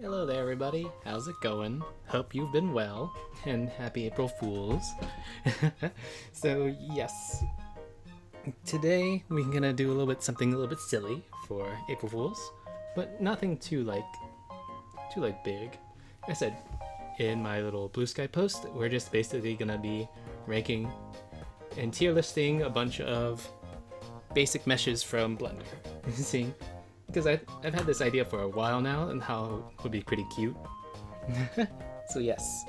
Hello there, everybody. How's it going? Hope you've been well, and happy April Fools. So, yes, today we're gonna do something a little bit silly for April Fools, but nothing too big. I said in my little Blue Sky post, we're just basically gonna be ranking and tier listing a bunch of basic meshes from Blender. See, because I've had this idea for a while now and how it would be pretty cute. So yes,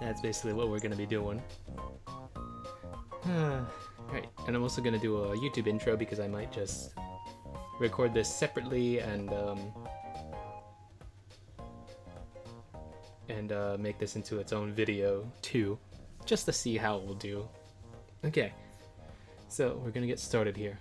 that's basically what we're going to be doing. Right, and I'm also going to do a YouTube intro because I might just record this separately and make this into its own video too, just to see how it will do. Okay, so we're going to get started here.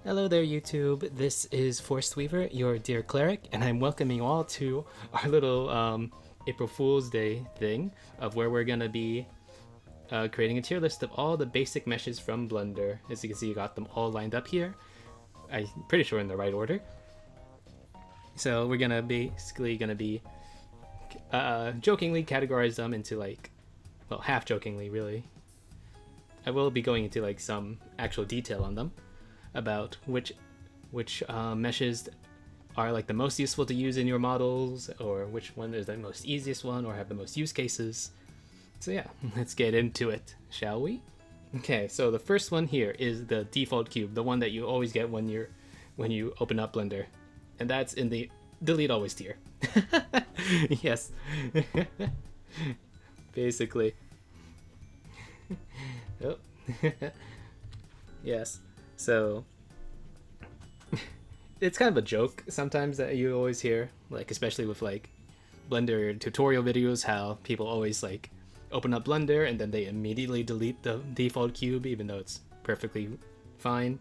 Hello there, YouTube. This is Forced Weaver, your dear cleric, and I'm welcoming you all to our little April Fool's Day thing of where we're gonna be creating a tier list of all the basic meshes from Blender. As you can see, you got them all lined up here. I'm pretty sure in the right order. So we're gonna be jokingly categorize them into well, half jokingly really. I will be going into some actual detail on them, about which meshes are the most useful to use in your models, or which one is the most easiest one, or have the most use cases. So yeah, let's get into it, shall we? Okay, so the first one here is the default cube, the one that you always get when you open up Blender, and that's in the delete always tier. Yes. Basically. Oh. Yes. So it's kind of a joke sometimes that you always hear, especially with Blender tutorial videos, how people always open up Blender and then they immediately delete the default cube even though it's perfectly fine,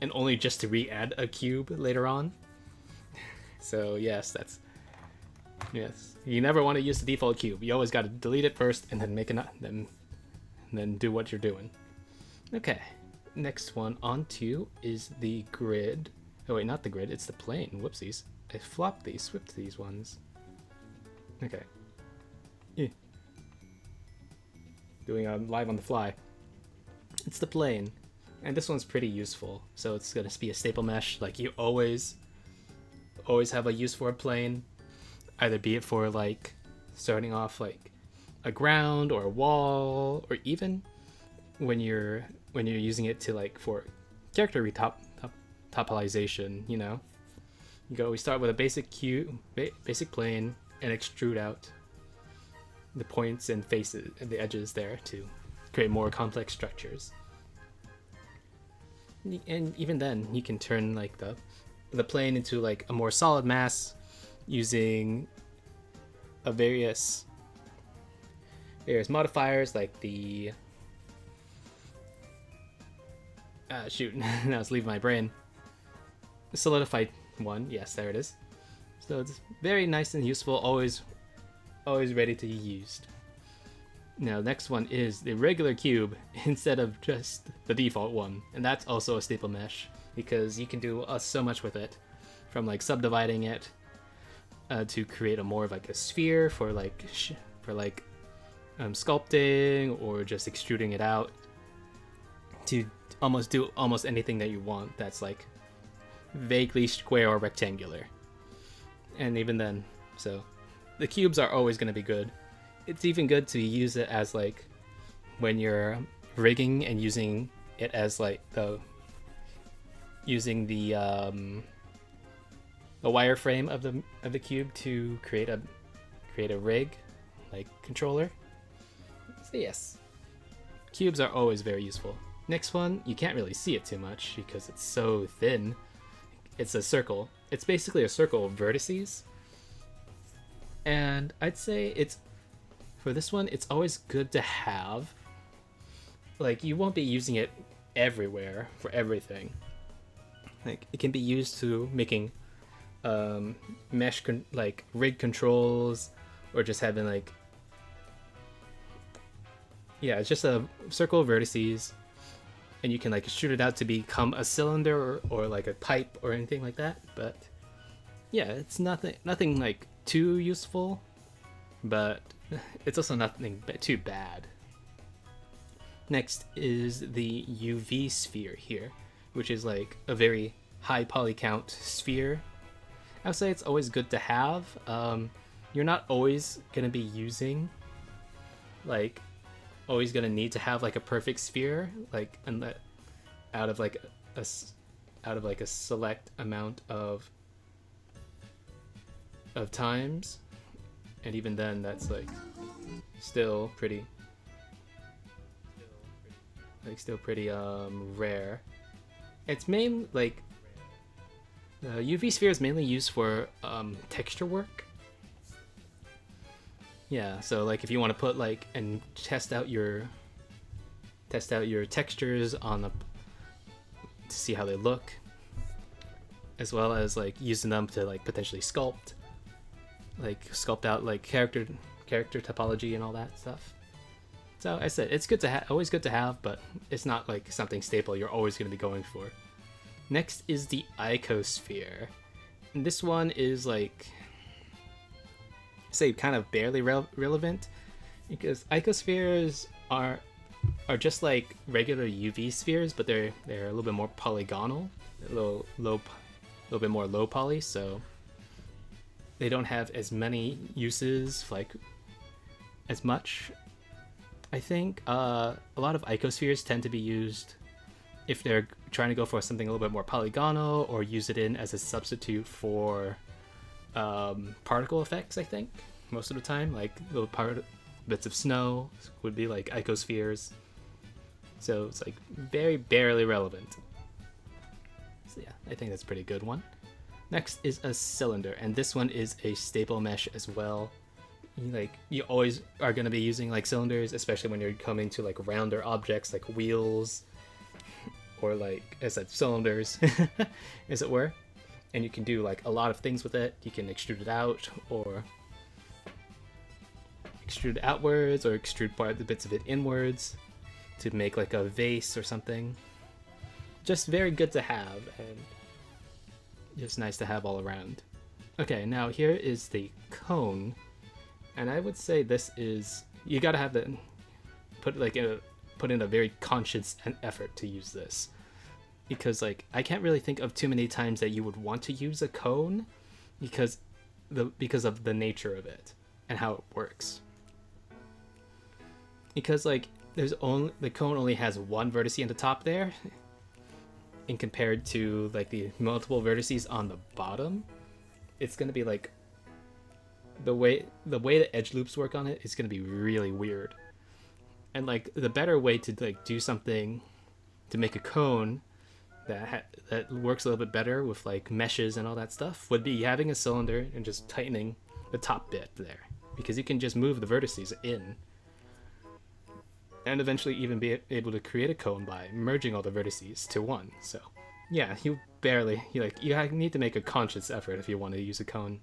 and only just to re-add a cube later on. So yes, you never want to use the default cube. You always got to delete it first and then then do what you're doing. Okay. Next one on to is the grid. Oh wait, not the grid, it's the plane. Whoopsies. I swapped these ones. Okay. Doing live on the fly. It's the plane. And this one's pretty useful. So it's gonna be a staple mesh. You always have a use for a plane. Either be it for starting off a ground or a wall, or even when you're using it to for character topolization, we start with a basic basic plane and extrude out the points and faces and the edges there to create more complex structures. And even then, you can turn the plane into a more solid mass using various modifiers like the shoot, now it's leaving my brain. Solidified one, yes, there it is. So it's very nice and useful, always ready to be used. Now, next one is the regular cube instead of just the default one, and that's also a staple mesh because you can do so much with it, from subdividing it to create a more of a sphere for sculpting, or just extruding it out to do almost anything that you want that's vaguely square or rectangular. And even then, so the cubes are always going to be good. It's even good to use it as when you're rigging and using it as the wireframe of the cube to create a rig controller. So yes, cubes are always very useful. Next one, you can't really see it too much because it's so thin. It's a circle. It's basically a circle of vertices. And I'd say for this one, it's always good to have. You won't be using it everywhere for everything. It can be used to making mesh rig controls, or just having it's just a circle of vertices and you can like shoot it out to become a cylinder or like a pipe or anything like that. But yeah, it's nothing like too useful, but it's also nothing too bad. Next is the UV sphere here, which is like a very high poly count sphere. I would say it's always good to have. You're not always gonna be using, like, always gonna need to have like a perfect sphere, like, and out of like a select amount of times, and even then, that's like still pretty rare. It's mainly like the UV sphere is mainly used for texture work. Yeah, so like if you want to put like and test out your textures on the to see how they look, as well as like using them to like potentially sculpt out like character topology and all that stuff. So I said it's good to have, always good to have, but it's not like something staple you're always going to be going for. Next is the icosphere. And this one is like, say, kind of barely relevant, because icospheres are just like regular UV spheres, but they're a little bit more polygonal, a little bit more low poly, so they don't have as many uses, like as much. I think a lot of icospheres tend to be used if they're trying to go for something a little bit more polygonal, or use it in as a substitute for particle effects. I think most of the time, like little bits of snow would be like icospheres. So it's like very barely relevant. So yeah, I think that's a pretty good one. Next is a cylinder, and this one is a staple mesh as well. You always are going to be using like cylinders, especially when you're coming to like rounder objects like wheels, or like, as I said, cylinders, as it were. And you can do like a lot of things with it. You can extrude it out, or extrude it outwards, or extrude the bits of it inwards to make like a vase or something. Just very good to have, and just nice to have all around. Okay, now here is the cone, and I would say this is, you gotta have the put in a very conscious effort to use this, because like I can't really think of too many times that you would want to use a cone, because of the nature of it and how it works. Because like the cone only has one vertex on the top there, and compared to like the multiple vertices on the bottom, it's gonna be like the way the edge loops work on it is gonna be really weird. And like the better way to like do something to make a cone that works a little bit better with like meshes and all that stuff would be having a cylinder and just tightening the top bit there, because you can just move the vertices in, and eventually even be able to create a cone by merging all the vertices to one. So yeah, you need to make a conscious effort if you want to use a cone.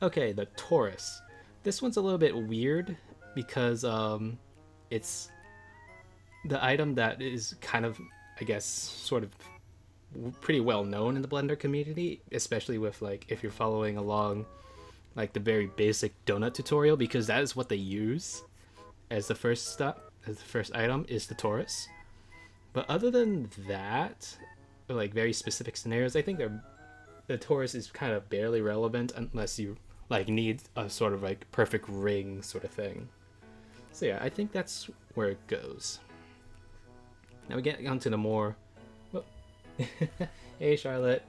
Okay, the torus. This one's a little bit weird, because it's the item that is kind of, I guess, sort of pretty well known in the Blender community, especially with like if you're following along like the very basic donut tutorial, because that is what they use as the first step, as the first item is the torus. But other than that, or like very specific scenarios, I think the torus is kind of barely relevant unless you like need a sort of like perfect ring sort of thing. So yeah, I think that's where it goes. Now we get onto the more. Well, hey Charlotte,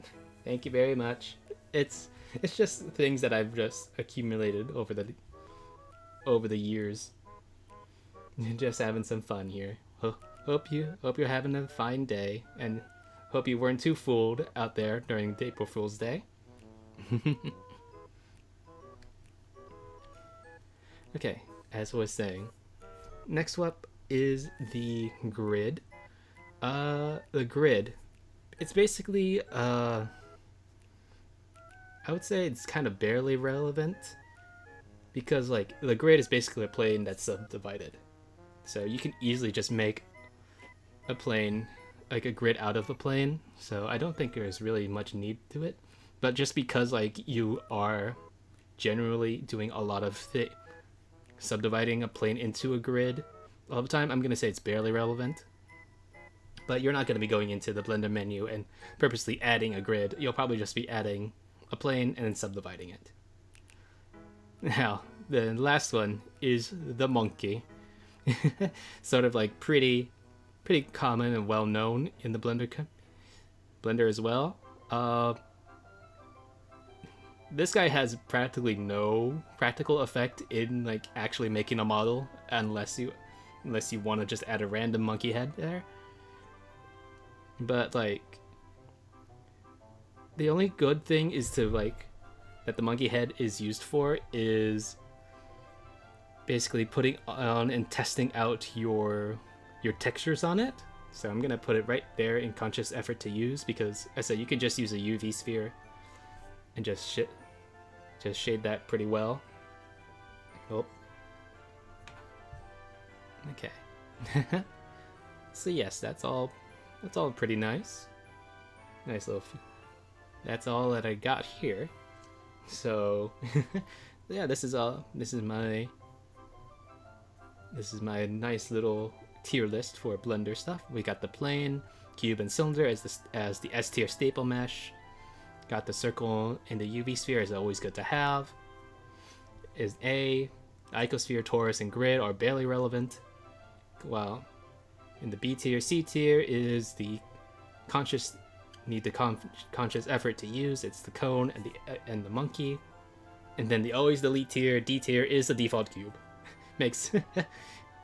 thank you very much. It's just things that I've just accumulated over the years. Just having some fun here. Hope you're having a fine day, and hope you weren't too fooled out there during April Fool's Day. Okay, as I was saying, next up is the grid. The grid, it's basically I would say it's kind of barely relevant, because like the grid is basically a plane that's subdivided. So you can easily just make a plane, like a grid out of a plane, so I don't think there's really much need to it. But just because like you are generally doing a lot of subdividing a plane into a grid all the time, I'm gonna say it's barely relevant. But you're not gonna be going into the Blender menu and purposely adding a grid. You'll probably just be adding a plane and then subdividing it. Now, the last one is the monkey. Sort of like pretty common and well known in the Blender as well. This guy has practically no practical effect in like actually making a model unless you want to just add a random monkey head there. But like the only good thing is to like that the monkey head is used for is basically putting on and testing out your textures on it. So I'm gonna put it right there in conscious effort to use, because I said you can just use a UV sphere and just shade that pretty well. Oh, okay. So yes, that's all pretty nice. Nice little. That's all that I got here. So yeah, this is my nice little tier list for Blender stuff. We got the plane, cube, and cylinder as the S tier staple mesh. Got the circle and the UV sphere is always good to have. Is icosphere, torus, and grid are barely relevant. Well, in the B tier, C tier is the conscious effort to use. It's the cone and the monkey. And then always the elite tier, D tier, is the default cube. Makes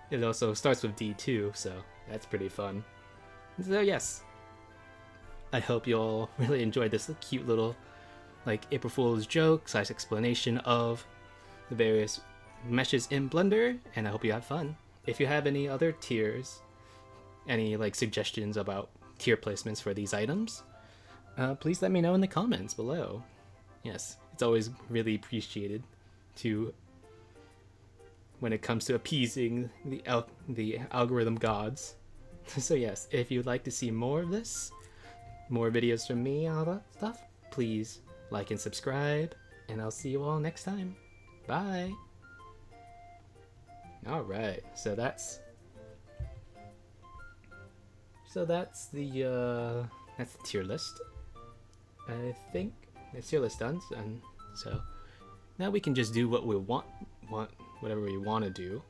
it also starts with D too, so that's pretty fun. So yes, I hope you all really enjoyed this cute little like April Fool's joke / explanation of the various meshes in Blender, and I hope you have fun. If you have any other tiers, any like suggestions about tier placements for these items, please let me know in the comments below. Yes, it's always really appreciated when it comes to appeasing the algorithm gods. So yes, if you'd like to see more of this, more videos from me and all that stuff, please like and subscribe, and I'll see you all next time. Bye! Alright, so that's the tier list. I think the tier list done, and so now we can just do what we want whatever we want to do.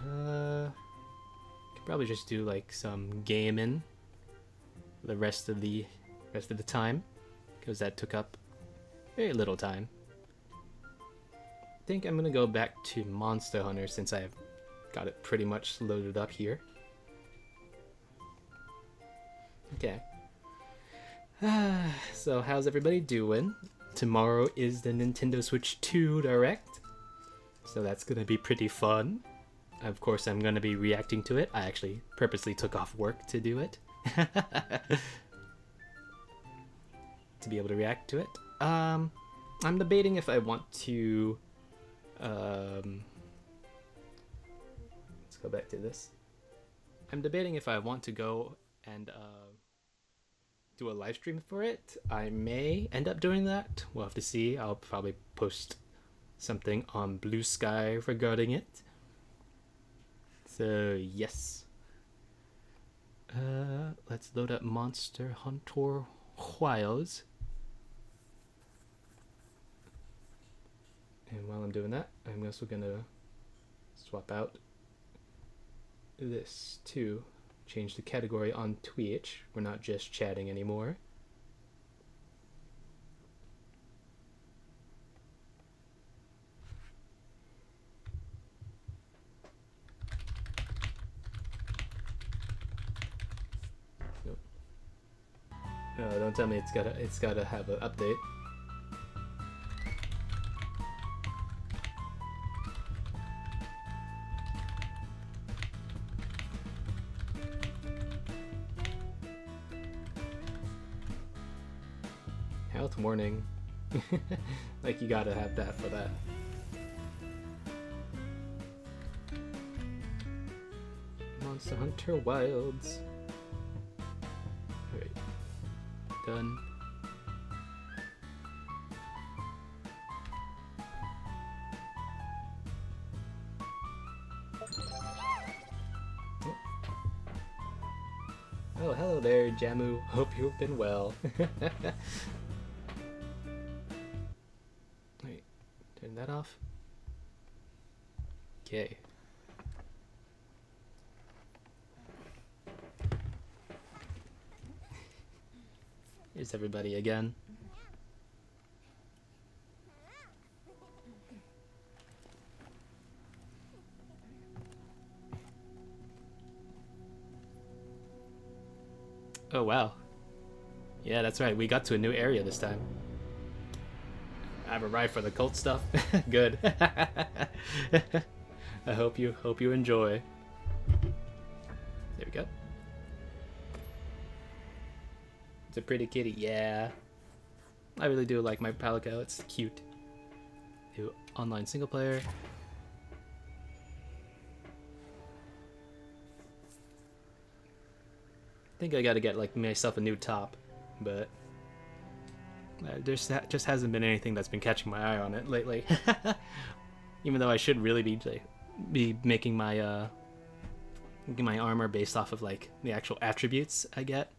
Could probably just do like some gaming the rest of the time, because that took up very little time. I think I'm gonna go back to Monster Hunter since I've got it pretty much loaded up here. Okay. So how's everybody doing? Tomorrow is the Nintendo Switch 2 Direct, so that's gonna be pretty fun. Of course, I'm gonna be reacting to it. I actually purposely took off work to do it. To be able to react to it. I'm debating if I want to let's go back to this. I'm debating if I want to go and do a live stream for it. I may end up doing that. We'll have to see. I'll probably post something on Blue Sky regarding it. So yes. Let's load up Monster Hunter Wilds. And while I'm doing that, I'm also gonna swap out this too. Change the category on Twitch. We're not just chatting anymore. Nope. No, don't tell me it's gotta have an update. Health warning. Like you gotta have that for that. Monster Hunter Wilds. Alright. Done. Oh, hello there, Jamu. Hope you've been well. Wait, turn that off. Okay. Here's everybody again. Oh wow. Yeah, that's right. We got to a new area this time. I've arrived for the cult stuff. Good. I hope you enjoy. There we go. It's a pretty kitty, yeah. I really do like my Palico, it's cute. Do online single player. I think I gotta get like myself a new top, but there just hasn't been anything that's been catching my eye on it lately. Even though I should really be making my armor based off of like the actual attributes I get.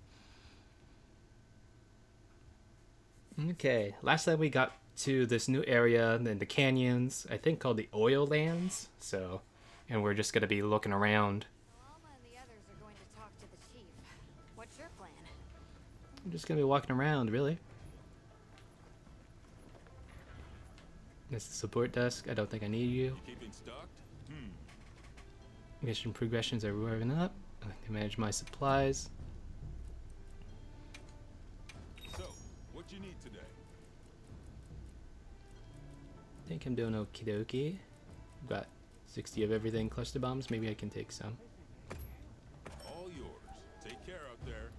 Okay, last time we got to this new area in the canyons, I think called the Oil Lands. So, and we're just gonna be looking around. Alma and the others are going to talk to the chief. What's your plan? I'm just gonna be walking around, really. This is the support desk. I don't think I need you. Keeping stocked? Mission progressions are warming up. I can manage my supplies. So, what you need today? I think I'm doing okie dokie. Got 60 of everything. Cluster bombs. Maybe I can take some. All yours. Take care out there.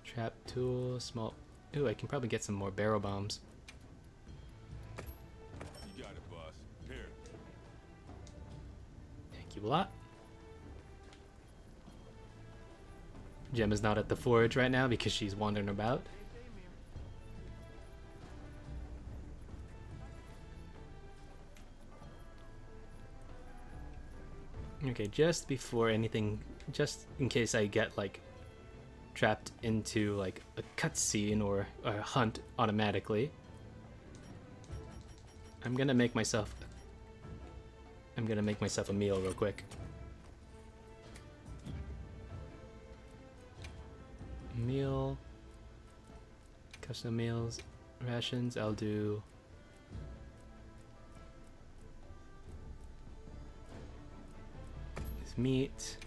Trap tool. Small. Ooh, I can probably get some more barrel bombs. You got it, boss. Here. Thank you a lot. Gemma's not at the forge right now because she's wandering about. Okay, just before anything, just in case I get like trapped into like a cutscene or a hunt automatically, I'm gonna make myself a meal real quick. Meal, custom meals, rations. I'll do this meat.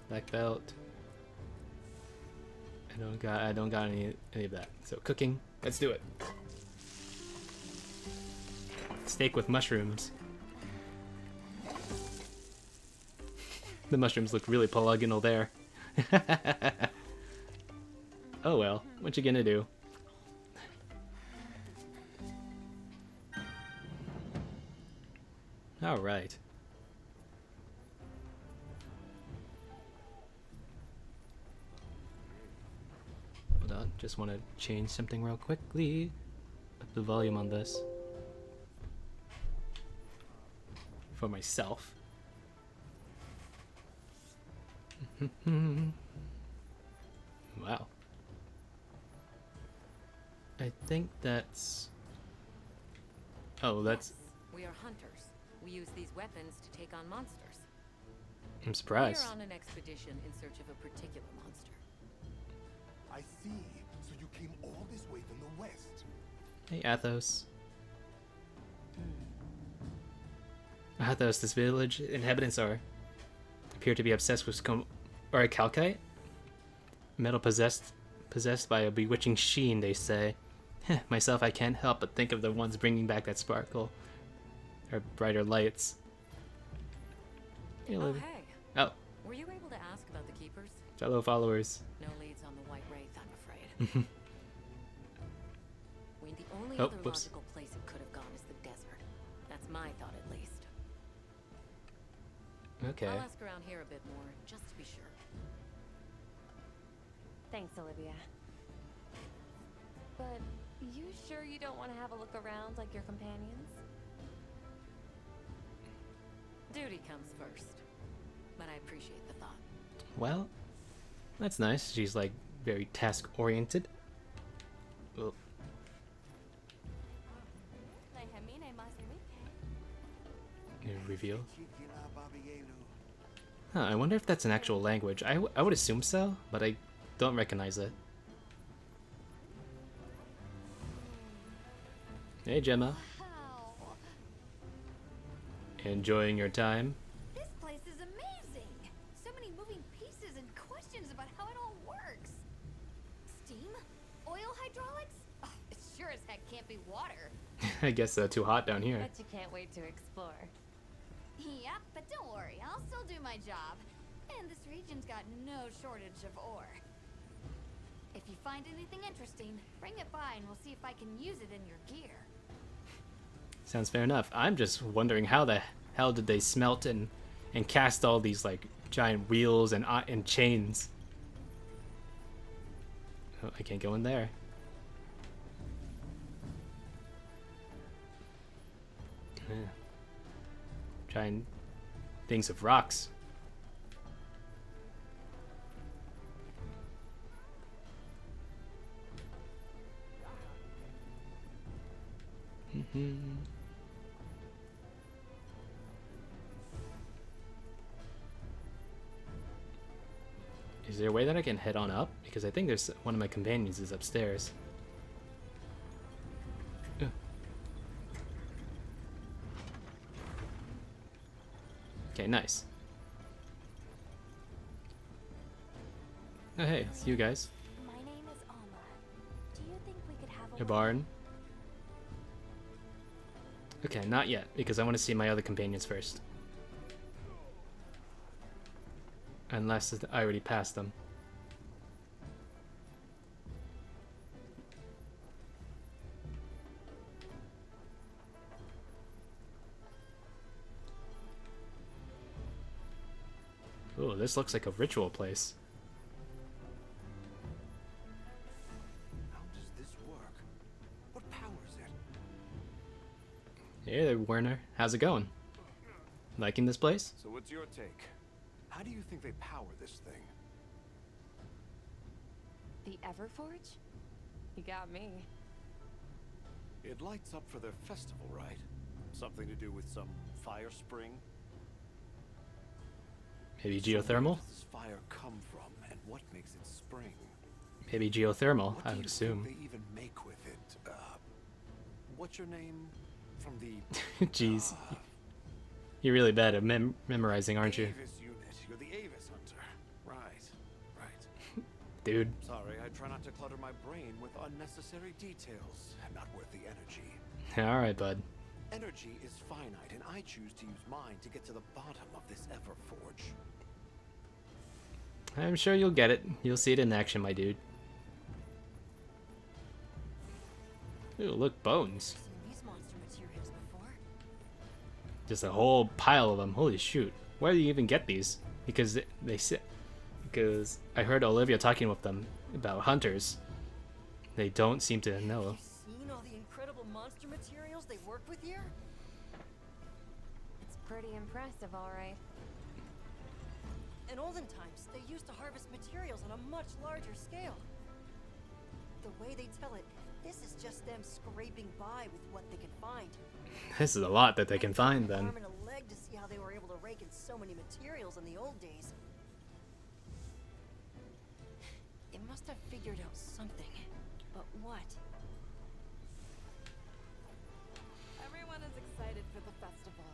Black belt. I don't got any of that. So cooking. Let's do it. Steak with mushrooms. The mushrooms look really polygonal there. Oh well, what you gonna do? All right. Hold on, just want to change something real quickly. Up the volume on this. For myself. Wow. I think that's... Oh, that's... We are hunters. We use these weapons to take on monsters. I'm surprised. We are on an expedition in search of a particular monster. I see. So you came all this way from the west. Hey, Athos. Athos, this village inhabitants appear to be obsessed with a calcite? Metal possessed by a bewitching sheen, they say. Myself, I can't help but think of the ones bringing back that sparkle. Or brighter lights. Hey, Oh, Libby. hey. Oh, Were you able to ask about the keepers? fellow followers. No leads on the White Wraith, I'm afraid. The only only Oh, other whoops. logical place it could have gone is the desert. That's my thought, at least. Okay. I'll ask around here a bit more, just to be sure. Thanks, Olivia. But you sure you don't want to have a look around like your companions? Duty comes first. But I appreciate the thought. Well, that's nice. She's like very task oriented. Well, reveal. Huh, I wonder if that's an actual language. I would assume so, but I don't recognize it. Hey, Gemma. Wow. Enjoying your time? This place is amazing! So many moving pieces and questions about how it all works. Steam? Oil hydraulics? Oh, it sure as heck can't be water. I guess too hot down here. Bet you can't wait to explore. Yep, but don't worry, I'll still do my job. And this region's got no shortage of ore. If you find anything interesting, bring it by and we'll see if I can use it in your gear. Sounds fair enough. I'm just wondering how the hell did they smelt and cast all these like giant wheels and chains. Oh, I can't go in there. Yeah. Giant things of rocks. Is there a way that I can head on up? Because I think there's one of my companions is upstairs. Ugh. Okay, nice. Oh hey, it's you guys. My name is Alma. Do you think we could have a Your barn. Okay, not yet, because I want to see my other companions first. Unless I already passed them. Oh, this looks like a ritual place. How does this work? What powers it? Hey there, Werner. How's it going? Liking this place? So what's your take? How do you think they power this thing? The Everforge? You got me. It lights up for their festival, right? Something to do with some fire spring? Maybe So where geothermal? does this fire come from, and what makes it spring? Maybe geothermal, What I do would you assume. think they even make with it? What's your name? From the Jeez. You're really bad at memorizing, aren't you? Avis unit. You're the Avis hunter. Right. Right. Dude. Sorry, I try not to clutter my brain with unnecessary details. I'm not worth the energy. Alright, bud. Energy is finite, and I choose to use mine to get to the bottom of this Everforge. I'm sure you'll get it. You'll see it in action, my dude. Ooh, look, bones. Seen these monster materials before. Just a whole pile of them. Holy shoot. Where do you even get these? Because they sit. Because I heard Olivia talking with them about hunters. They don't seem to know. Seen all the incredible monster materials they work with here? It's pretty impressive, all right. In olden times, they used to harvest materials on a much larger scale. The way they tell it, this is just them scraping by with what they can find. This is a lot that they can find then. Arm and a leg to see how they were able to rake in so many materials in the old days. It must have figured out something, but what? Everyone is excited for the festival.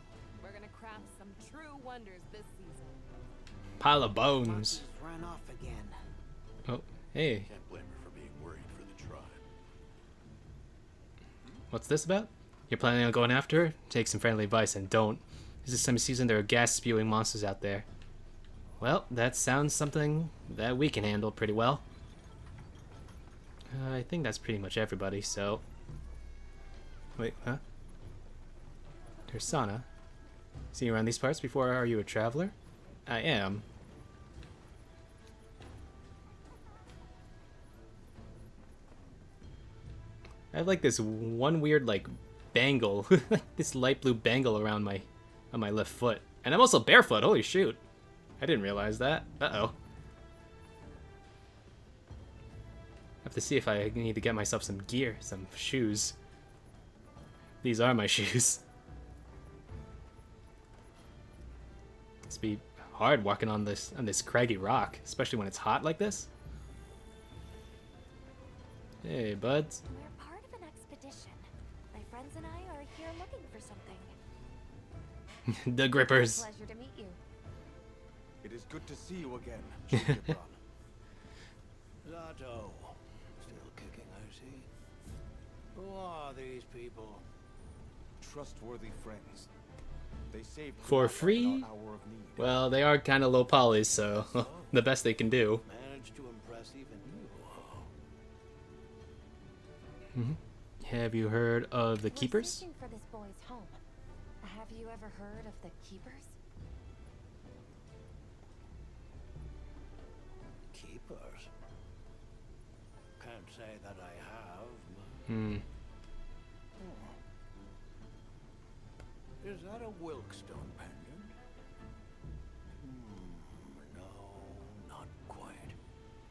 We're gonna craft some true wonders this season. Pile of bones. Monsters ran off again. Oh, hey. Can't blame her for being worried for the tribe. What's this about? You're planning on going after her? Take some friendly advice and don't. This time of season there are gas-spewing monsters out there. Well, that sounds something that we can handle pretty well. I think that's pretty much everybody, so Wait, huh? Tersana. Seen you around these parts before? Are you a traveler? I am. I have like this one weird like bangle, this light blue bangle around on my left foot, and I'm also barefoot. Holy shoot! I didn't realize that. Uh-oh. I have to see if I need to get myself some gear, some shoes. These are my shoes. Must be hard walking on this craggy rock, especially when it's hot like this. Hey, buds. We're part of an expedition. My friends and I are here looking for something. The grippers. Pleasure to meet you. It is good to see you again, Gibran. Zato. Still kicking, I see. Who are these people? Trustworthy friends. They saved For Granada free? in our hour of need. Well, they are kind of low poly, so the best they can do. Managed to impress even you. Have you heard of the We're Keepers? searching for this boy's home. Have you ever heard of the Keepers? Keepers? Can't say that I have. Hmm. Is that a Wilkstone pendant? No, not quite.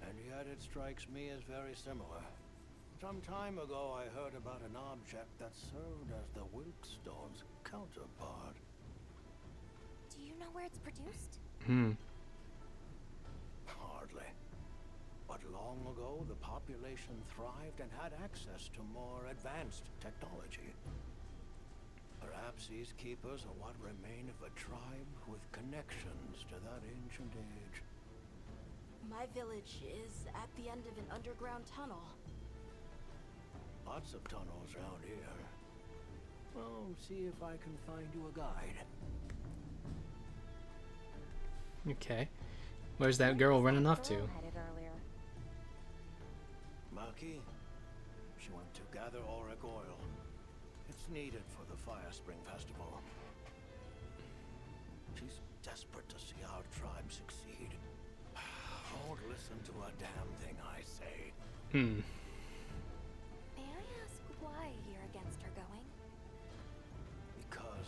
And yet it strikes me as very similar. Some time ago I heard about an object that served as the Wilkstone's counterpart. Do you know where it's produced? Hardly. But long ago the population thrived and had access to more advanced technology. Perhaps these keepers are what remain of a tribe with connections to that ancient age. My village is at the end of an underground tunnel. Lots of tunnels around here. Well, see if I can find you a guide. Okay. Where's that girl running off to? Headed earlier. Maki? She went to gather auric oil. It's needed for the Fire Spring Festival. She's desperate to see our tribe succeed. Won't listen to a damn thing I say. Hmm. May I ask why you're against her going? Because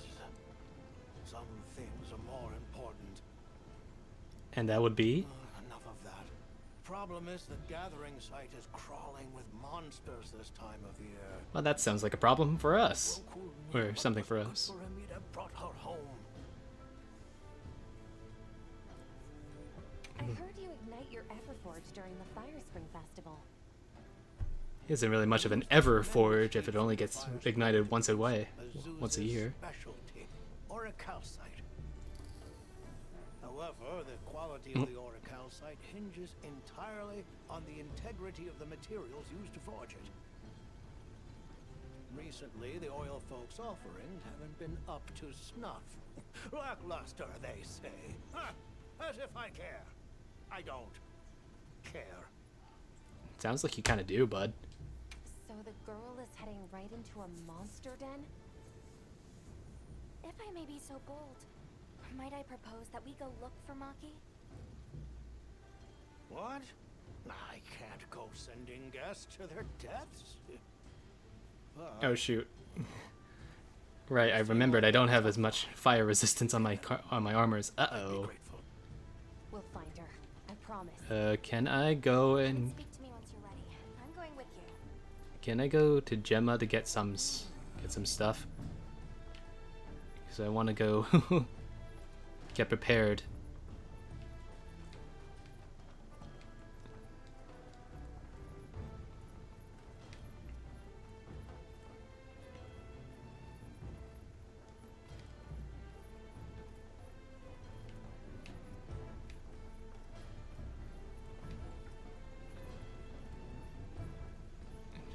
some things are more important. And that would be? Enough of that. Problem is the gathering site is crawling with monsters this time of year. Well, that sounds like a problem for us. Or something for us. Paramita brought her home. I heard you ignite your Everforge during the Fire Spring Festival. He isn't really much of an ever forge if it only gets ignited once a year. Specialty, auricalcite. However, the quality of the auricalcite hinges entirely on the integrity of the materials used to forge it. Recently, the oil folks' offerings haven't been up to snuff. Lackluster, they say. Huh, as if I care. I don't care. Sounds like you kind of do, bud. So the girl is heading right into a monster den? If I may be so bold, might I propose that we go look for Maki? What? I can't go sending guests to their deaths. Oh shoot. Right, I remembered I don't have as much fire resistance on my armors. Uh-oh. We'll find her. I promise. Can I go You can and speak to me once you're ready. I'm going with you. can I go to Gemma to get some stuff? Because I want to go get prepared.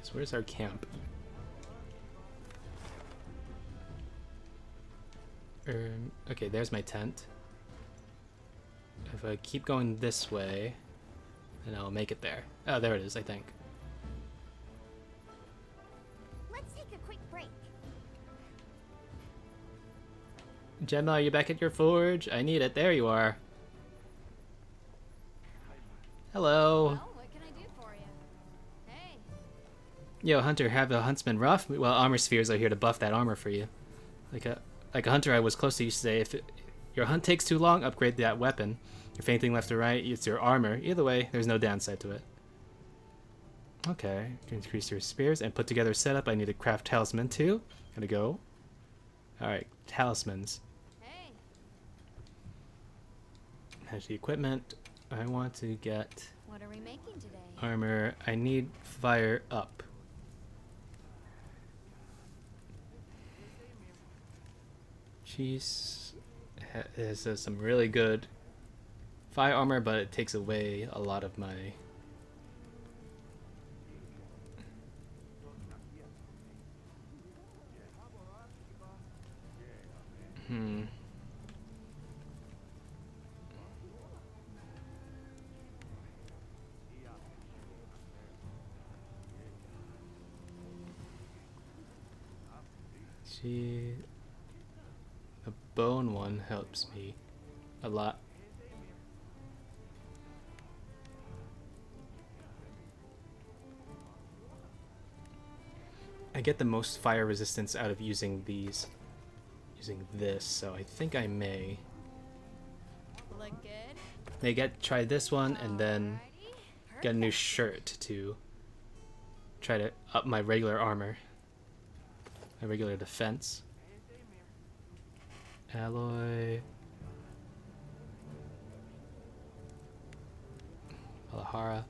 So where's our camp? Okay, there's my tent. If I keep going this way, then I'll make it there. Oh, there it is, I think. Let's take a quick break. Gemma, are you back at your forge? I need it. There you are. Hello. Well, what can I do for you? Hey, Yo, Hunter, have a huntsman rough? Well, armor spheres are here to buff that armor for you. Like a hunter I was close to used to say, if your hunt takes too long, upgrade that weapon. If anything left or right, it's your armor. Either way, there's no downside to it. Okay, to increase your spears and put together a setup, I need to craft talisman too. Gotta go. Alright, talismans. hey. Has the equipment. I want to get What are we making today? armor. I need fire up. She's has some really good fire armor, but it takes away a lot of my. Hmm. She. The bone one helps me a lot. I get the most fire resistance out of using these. Using this, so I think I may Look good? try this one and then Alrighty. get a new Perfect. shirt to try to up my regular armor. My regular defense. Alloy. Alahara.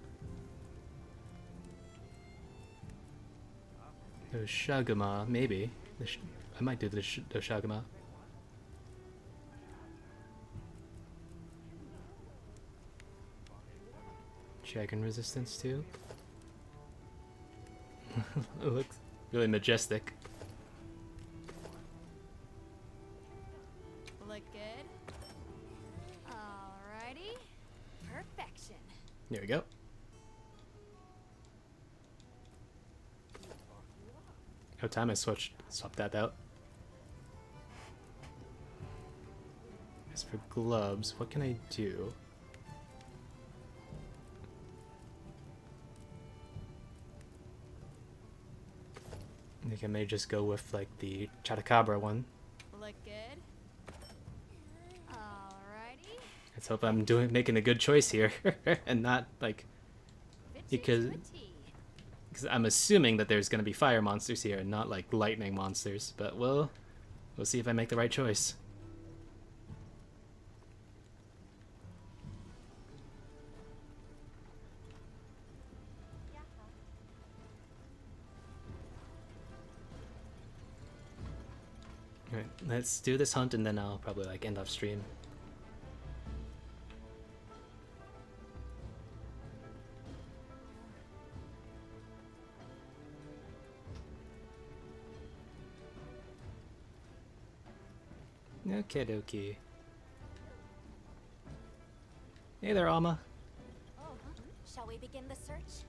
Oshagama, maybe. I might do the Oshagama. Dragon resistance too. It looks really majestic. Look good? Alrighty. Perfection. There we go. Oh, time I swapped that out. As for gloves, what can I do? I think I may just go with like the Chatacabra one. Look good? Alrighty. Let's hope I'm making a good choice here and not like Fit Because- you to a T. because I'm assuming that there's gonna be fire monsters here and not like lightning monsters. But we'll see if I make the right choice. Alright, let's do this hunt and then I'll probably like end off stream. Okay, dokie. Hey there, Alma. Oh, shall we begin the search?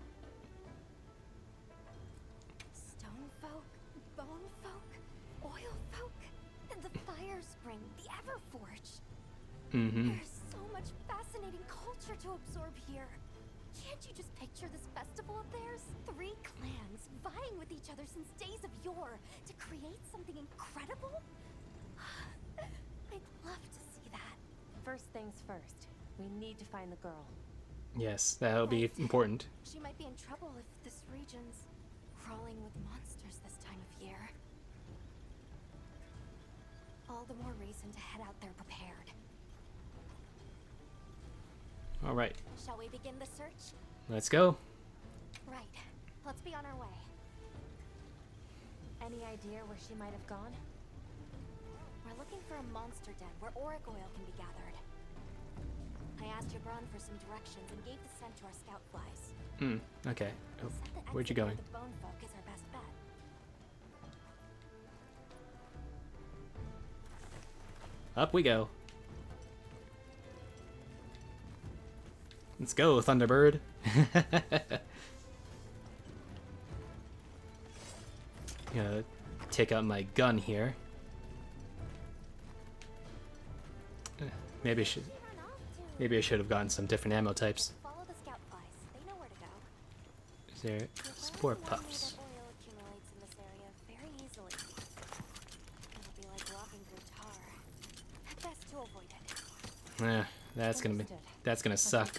Stone folk, bone folk, oil folk, and the fire spring, the Everforge. Mm-hmm. There's so much fascinating culture to absorb here. Can't you just picture this festival of theirs? 3 clans vying with each other since days of yore to create something incredible? I'd love to see that. First things first. We need to find the girl. Yes, that'll be important. She might be in trouble if this region's crawling with monsters this time of year. All the more reason to head out there prepared. Alright, Shall we begin the search? let's go. Right. Let's be on our way. Any idea where she might have gone? We're looking for a monster den where auric oil can be gathered. I asked Jabron for some directions and gave the scent to our scout flies. Okay. Oh, He said the where'd you exit near going? The bone folk is our best bet. Up we go. Let's go, Thunderbird. Gonna take out my gun here. Maybe I should. Run off to. Maybe I should have gotten some different ammo types. Follow the scout flies. They know where to go. Is there You've spore already warned me puffs? that oil accumulates in this area very easily. It'll be like walking through tar. Best to avoid it. That's gonna suck.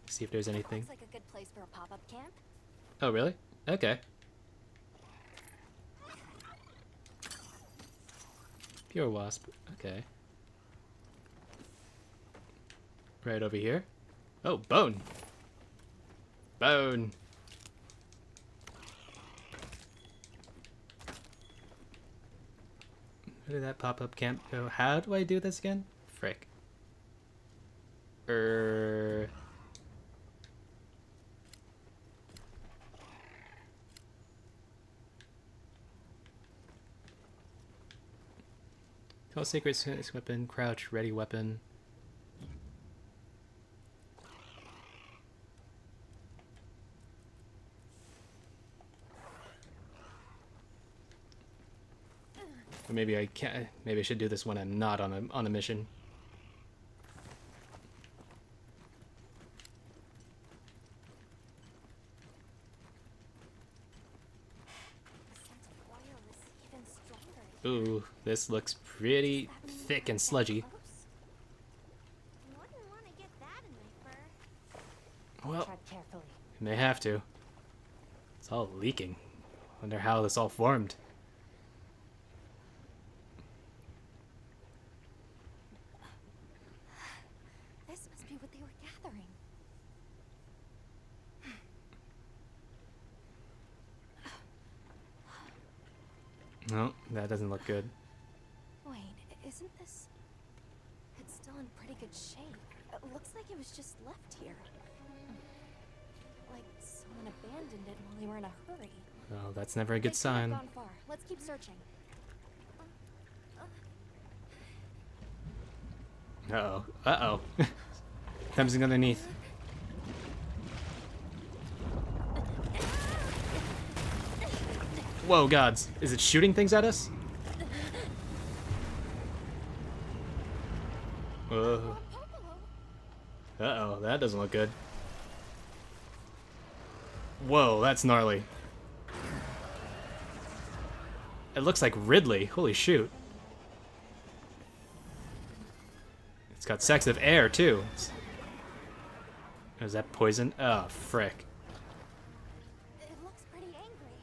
See if there's anything. Looks like a good place for a pop-up camp. Oh really? Okay. Pure wasp. Okay. Right over here. Oh, bone. Bone. Where did that pop-up camp go? How do I do this again? Frick. Call secret weapon, crouch, ready weapon. Or maybe I can't. Maybe I should do this when I'm not on a mission. The scent of oil is even stronger. Ooh, this looks pretty thick and sludgy. Wouldn't want to get that in my fur. Well, Tread carefully. may have to. It's all leaking. Wonder how this all formed. This must be what they were gathering. No, that doesn't look good. Wait, isn't this... It's still in pretty good shape. It looks like it was just left here. Like someone abandoned it while they were in a hurry. Oh, that's never a They good couldn't have sign. gone far. Let's keep searching. Uh-oh. Uh-oh. Something underneath. Whoa, gods. Is it shooting things at us? Uh-oh, that doesn't look good. Whoa, that's gnarly. It looks like Ridley. Holy shoot. It's got sex of air, too. Is that poison? Oh, frick. It looks pretty angry.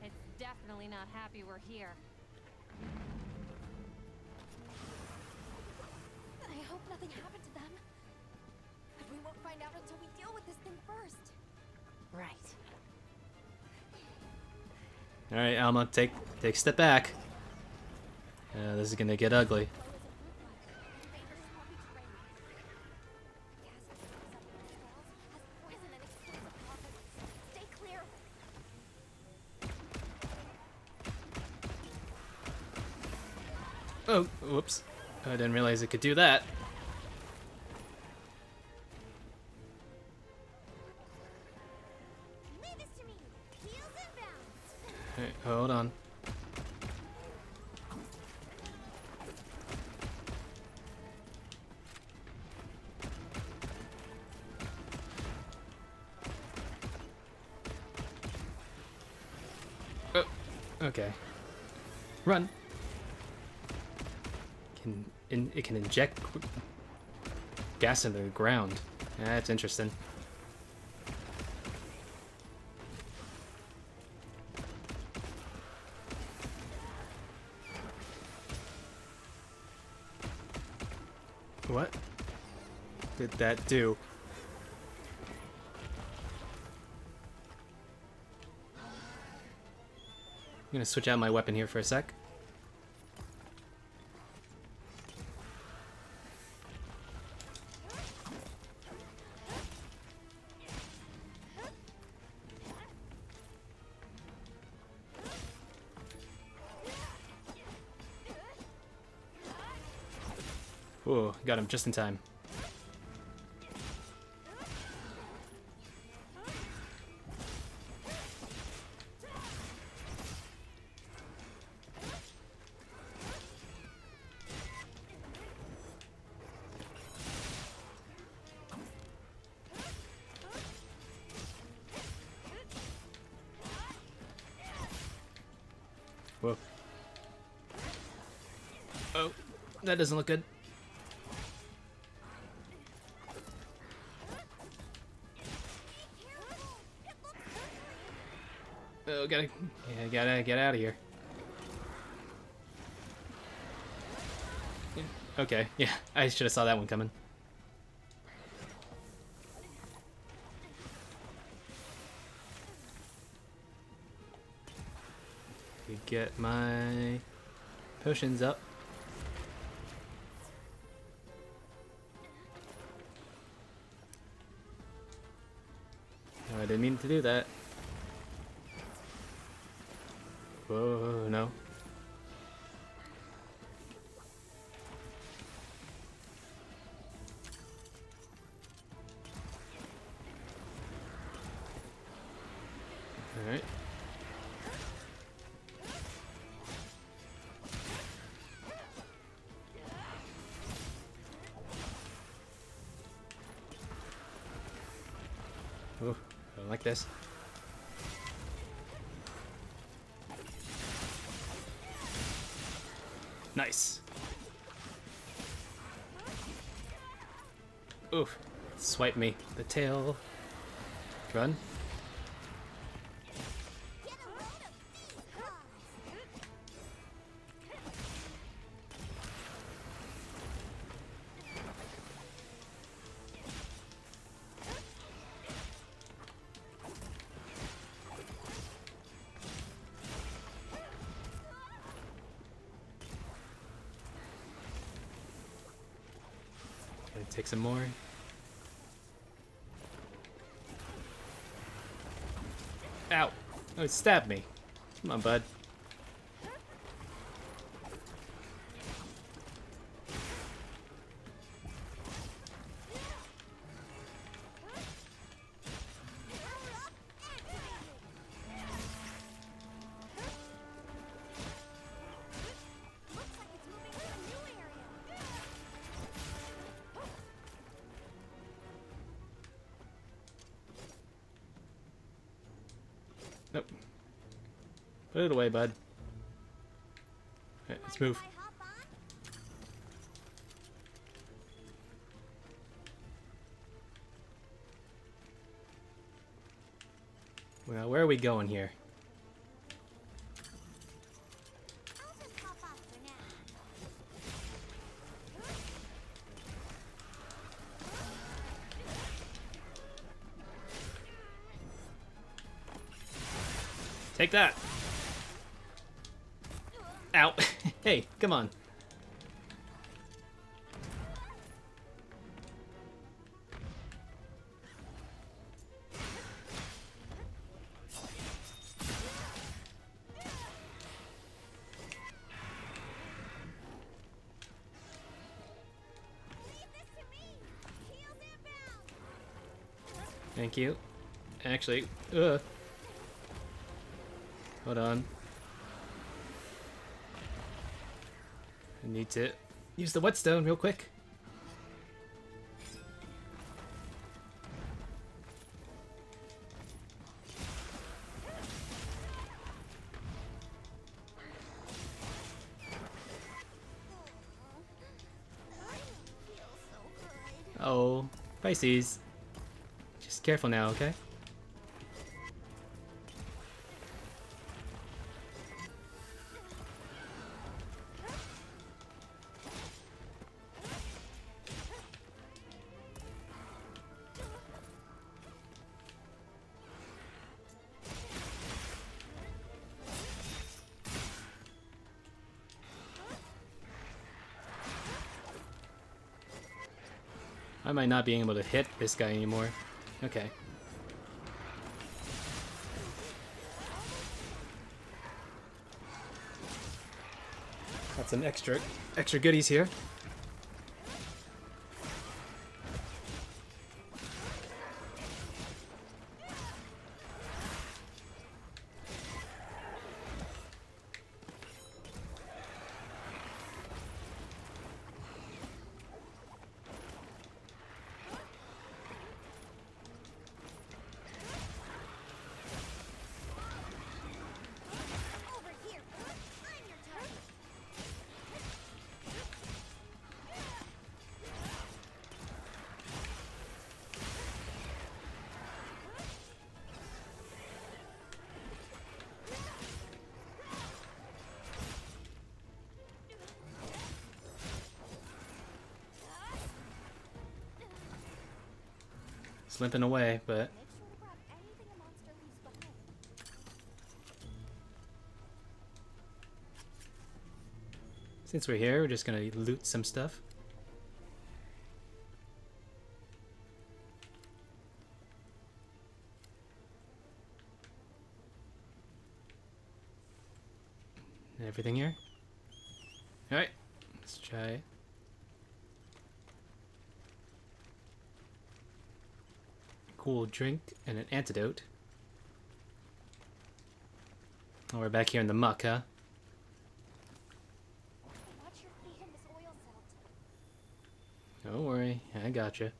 It's definitely not happy we're here. I hope nothing happened to them. But we won't find out until we deal with this thing first. Right. All right, Alma, take a step back. This is gonna get ugly. Stay clear. Oh, whoops. I didn't realize it could do that. Leave this to me. Heels inbound. All right, hold on. Oh, okay. Run. It can inject gas into the ground. That's interesting. What did that do? I'm gonna switch out my weapon here for a sec. Whoa, got him just in time. Whoa. Oh, that doesn't look good. Oh, gotta get out of here. Okay, yeah, I should have saw that one coming. Get my potions up. No, I didn't mean to do that. Whoa, no. Alright. Oh, I don't like this. Nice. Oof. Swipe me. The tail. Run. Gotta take some more. Ow! Oh, it stabbed me. Come on, bud. Nope. Put it away, bud. Alright, let's move. Well, where are we going here? Take that! Ow! Hey, come on. Thank you. Actually, hold on. I need to use the whetstone real quick. Oh, Pisces. Just careful now, okay? I might not be able to hit this guy anymore. Okay. Got some extra goodies here. It's limping away, but Make sure to grab anything a monster leaves behind. since we're here, we're just gonna loot some stuff. Everything here? Alright, let's try it. Cool drink and an antidote. Oh, we're back here in the muck, huh? Watch your feet in this oil silt. Don't worry, I gotcha.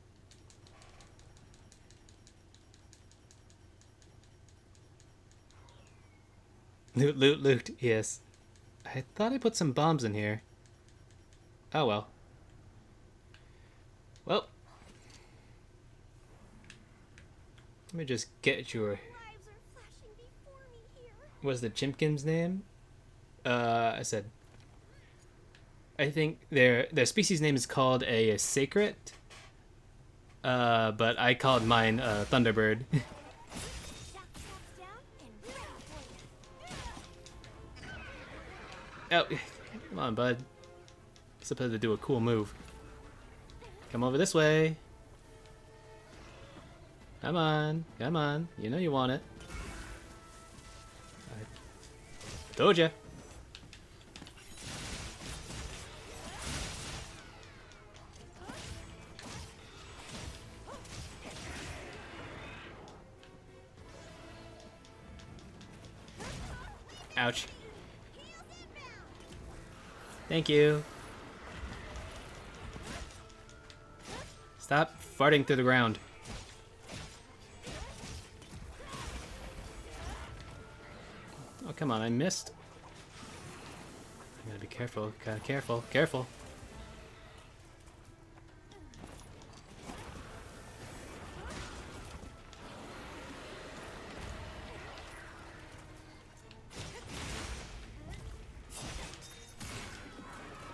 Loot, loot, loot, yes. I thought I put some bombs in here. Oh well. Well. Let me just get your... Lives are flashing before me here. What's the Chimkin's name? I said... I think their species name is called a sacred. But I called mine Thunderbird. Oh, come on, bud. Supposed to do a cool move. Come over this way. Come on, come on. You know you want it. I told ya. Ouch. Thank you. Stop farting through the ground. Oh, come on, I missed. I gotta be careful, careful, careful.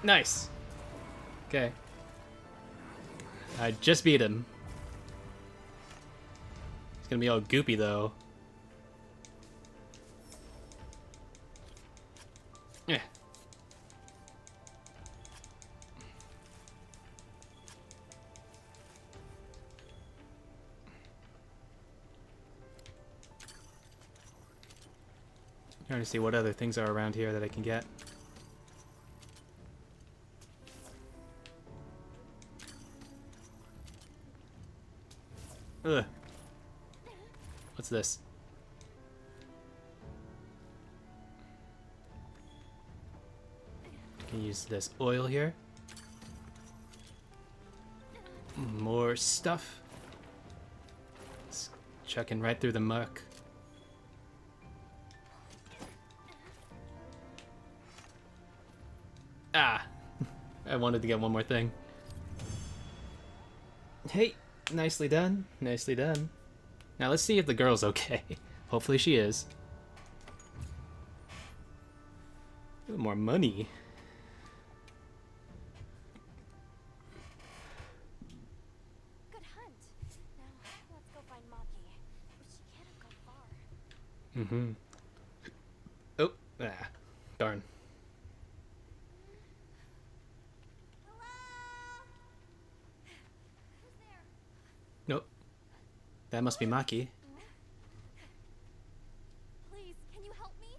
Nice. Okay. I just beat him. He's gonna be all goopy though. Yeah. Trying to see what other things are around here that I can get. Ugh. What's this? Can use this oil here. More stuff. It's chucking right through the muck. Ah! I wanted to get one more thing. Hey! Nicely done. Nicely done. Now let's see if the girl's okay. Hopefully she is. Ooh, more money. Good hunt. Now, let's go find Maki. She can't have gone far. Oh, ah, darn. Hello? Who's there? Nope. That must be Maki. Please, can you help me?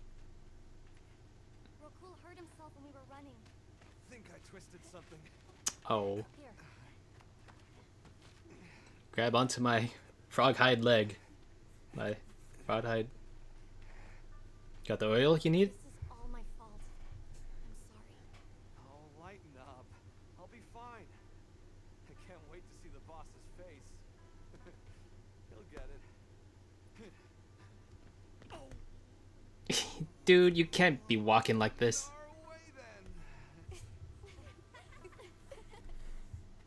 Rokul hurt himself when we were running. Think I twisted something. Oh. Here. Grab onto my frog hide leg. My frog hide. Got the oil you need? This is all my fault. I'm sorry. Oh, lighten up. I'll be fine. I can't wait to see the boss's face. He'll get it. Dude, you can't be walking like this. Far away then.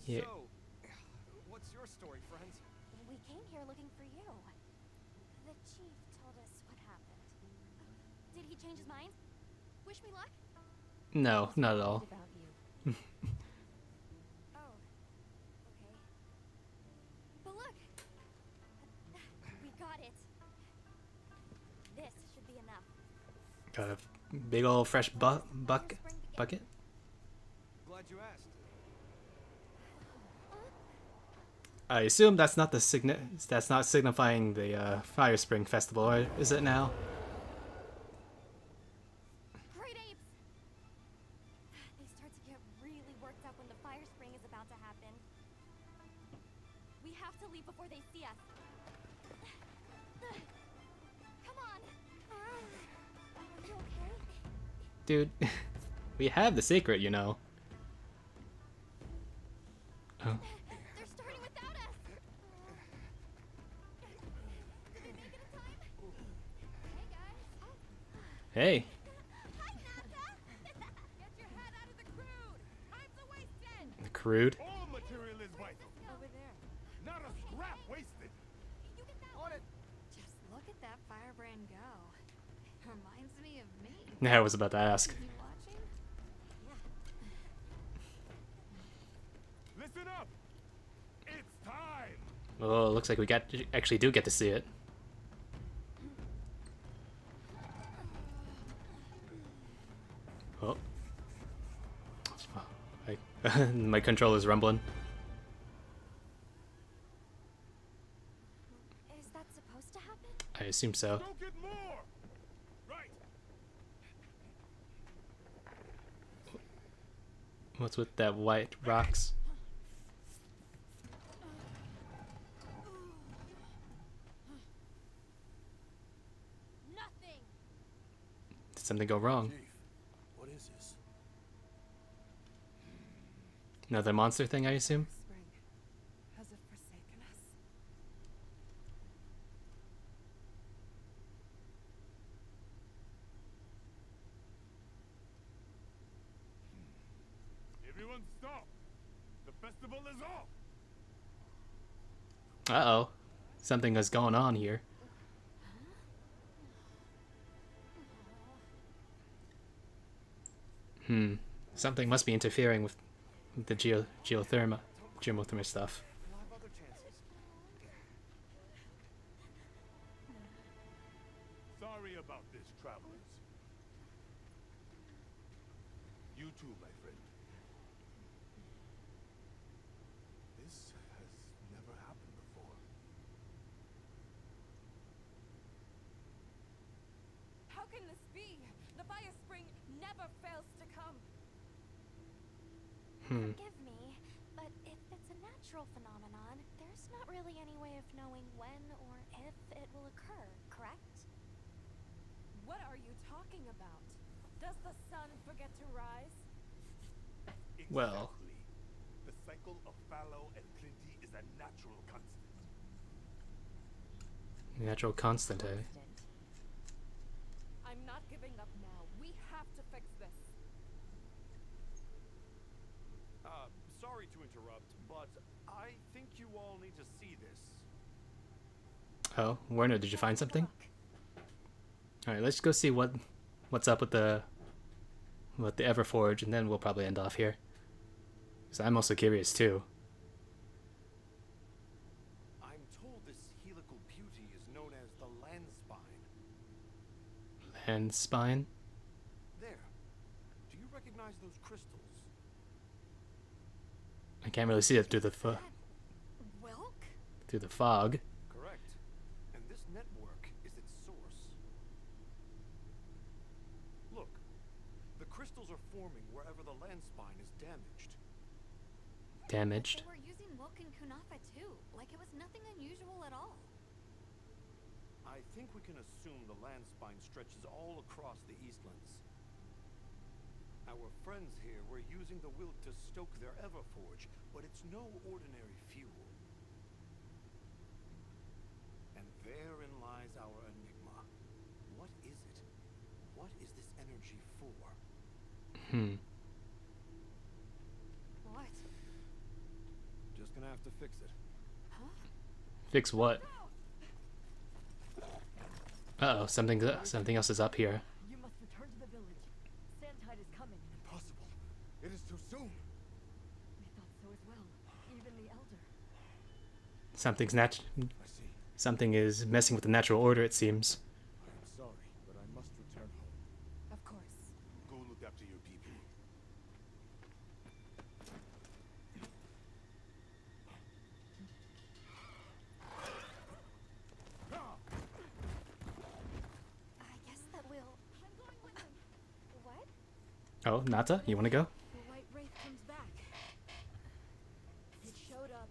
Yeah. So, what's your story, friends? We came here looking for you. The chief told us what happened. Did he change his mind? Wish me luck? No, not at all. About you. Oh. Okay. But look, Got a big old fresh bucket. Glad you asked. I assume that's not that's not signifying the Fire Spring Festival, or is it now? Great apes! They start to get really worked up when the fire spring is about to happen. We have to leave before they see us. Come on! Are you okay? Dude, we have the secret, you know. Oh. They're starting without us! Did they make it in time? Hey guys! Hey, Hi, Nata! Get your head out of the crude! Time's a wasted! the crude. All material is vital. Over there. Not a scrap wasted. You get that On one? it. Just look at that firebrand go. Reminds me of me. I was about to ask. You watching? Listen up. It's time. Oh, looks like we actually do get to see it. Oh. My controller's rumbling. Is that supposed to happen? I assume so. Go get more. Right. What's with that white rocks? Nothing! Did something go wrong? Chief, what is this? Another monster thing, I assume? Spring. Has it forsaken us? Everyone stop. The festival is off. Uh-oh. Something is going on here. Something must be interfering with the geothermal stuff. We'll have other chances. Sorry about this, travelers. You too, my friend. This has never happened before. How can this be? The fire spring never fails to come. Forgive me, but if it's a natural phenomenon, there's not really any way of knowing when or if it will occur, correct? What are you talking about? Does the sun forget to rise? Well. Exactly. The cycle of fallow and plenty is a natural constant. Natural constant, eh? I'm not giving up now. We have to fix this. Sorry to interrupt, but I think you all need to see this. Oh, Werner, did you find something? Alright, let's go see what's up with the Everforge, and then we'll probably end off here. Because I'm also curious too. I'm told this helical beauty is known as the land spine. Land spine? There. Do you recognize those crystals? I can't really see it through the Wilk? through the fog. Correct. And this network is its source. Look, the crystals are forming wherever the land spine is damaged. Damaged. They were using Wilk and Kunafa too, like it was nothing unusual at all. I think we can assume the land spine stretches all across the Eastlands. Our friends here were using the Wilk to stoke their Everforge, but it's no ordinary fuel. And therein lies our enigma. What is it? What is this energy for? What? Just gonna have to fix it. Fix what? Uh-oh, something else is up here. You must return to the village. Sandtide is coming. Impossible. It is too soon. We thought so as well. Even the elder. I see. Something is messing with the natural order, it seems. I am sorry, but I must return home. Oh, Nata, you want to go? The White Wraith comes back. It showed up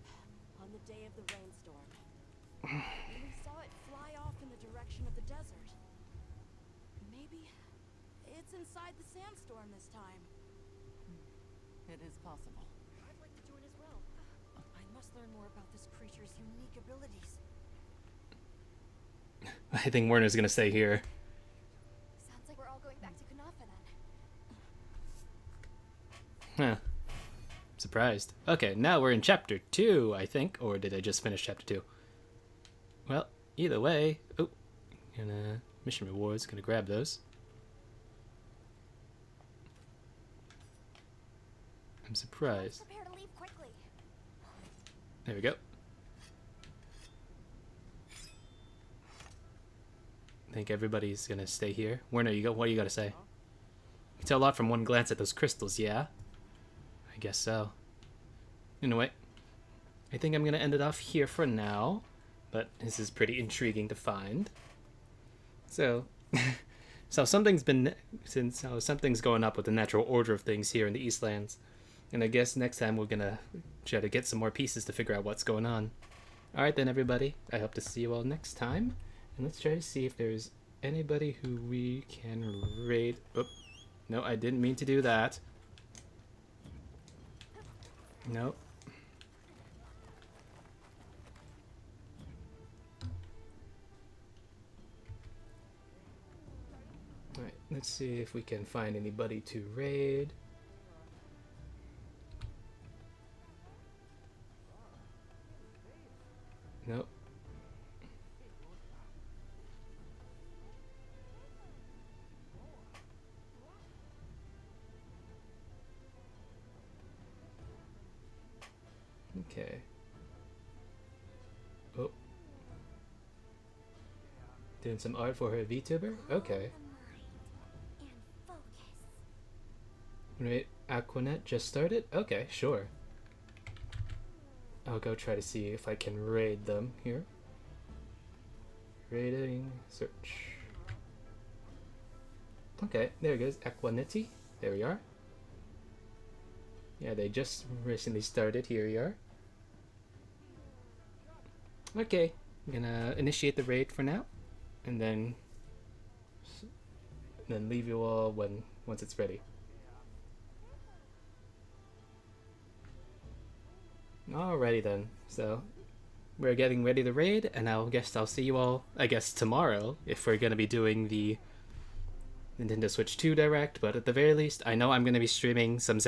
on the day of the rainstorm. And we saw it fly off in the direction of the desert. Maybe it's inside the sandstorm this time. It is possible. I'd like to join as well. I must learn more about this creature's unique abilities. I think Werner's gonna stay here. Sounds like we're all going back to Kunafa then. Huh. Surprised. Okay, now we're in chapter 2, I think. Or did I just finish chapter 2? Well, either way. Oh, gonna mission rewards. Gonna grab those. I'm surprised. Prepare to leave quickly. There we go. I think everybody's gonna stay here. Werner, what do you gotta say? You can tell a lot from one glance at those crystals, yeah? I guess so. Anyway, I think I'm gonna end it off here for now, but this is pretty intriguing to find. So, something's going up with the natural order of things here in the Eastlands, and I guess next time we're gonna try to get some more pieces to figure out what's going on. All right then, everybody. I hope to see you all next time. And let's try to see if there's anybody who we can raid. Oh, no, I didn't mean to do that. No. Alright, let's see if we can find anybody to raid. Nope. Okay. Oh. Doing some art for her VTuber? Okay. And focus. Right, Aquanet just started? Okay, sure. I'll go try to see if I can raid them here. Raiding, search. Okay, there it goes, Aquanetti. There we are. Yeah, they just recently started. Here we are. Okay, I'm gonna initiate the raid for now, and then leave you all once it's ready. Alrighty then, so we're getting ready to raid, and I'll see you all, I guess, tomorrow, if we're gonna be doing the Nintendo Switch 2 Direct, but at the very least, I know I'm gonna be streaming some Xenoblade